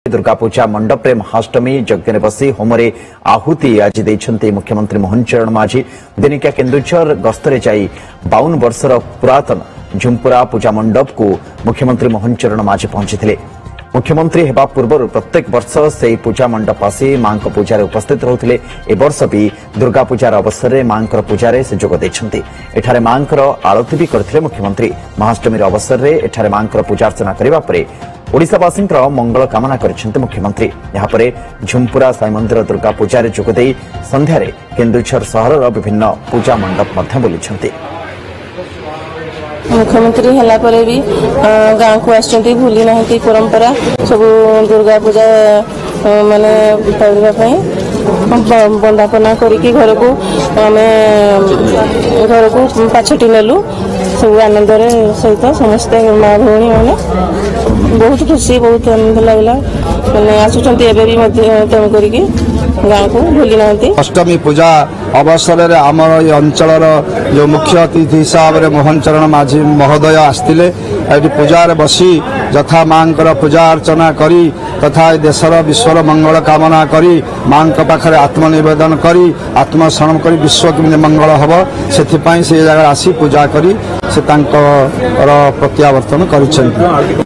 दुर्गा पूजा मंडप रे महाअष्टमी यज्ञ बसी होमरे आहुति आज देइछन्ते मुख्यमंत्री मोहन चरण माझी दिनिका केन्दुझर गस्तरे जाई 52 वर्षर पुरातन झुंपुरा पूजा मंडप को मुख्यमंत्री मोहन चरण माझी पहुंचीथिले। मुख्यमंत्री हेबा पूर्व प्रत्येक वर्ष से पूजा मंडप आसी मां पूजा उपस्थित रहउथिले। ए वर्ष भी दुर्गा पूजार अवसर में मां पूजा से जोग देछन्ते। एठारे मां आरती भी करथिले मुख्यमंत्री। महाअष्टमी अवसर में एठारे मां पूजार्चना करिबा परे ओडिशावासी मंगल कामना करिसेंते मुख्यमंत्री। यहाँ झुंपुरा साई मंदिर दुर्गा पूजा जोगदे संध्यारे केन्दुझर सहर विभिन्न पूजा मंडप बुली। मुख्यमंत्री हला परे भी गाँव को आसचंती भूली ना परंपरा सब दुर्गा पूजा माने पढ़ा बंदापना करके घर को पाछटी नेलु सब आनंद सहित समस्त माँ भौणी मैंने बहुत खुशी बहुत आनंद लगला मैंने आसुचंती एबे भी तेणु करके गाँव को भूली ना। अष्टमी पूजा अवसर आमर ये अंचल जो मुख्य अतिथि हिसाब से मोहन चरण माझी महोदय आसते पूजार बसी यथा मां पूजा अर्चना करी तथा देशर विश्वर मंगल कामना करी मां पाखे आत्मनिवेदन करी आत्मसमर्पण करी विश्व केमि मंगल हम से जगह आसी पूजा करी से प्रत्यावर्तन कर।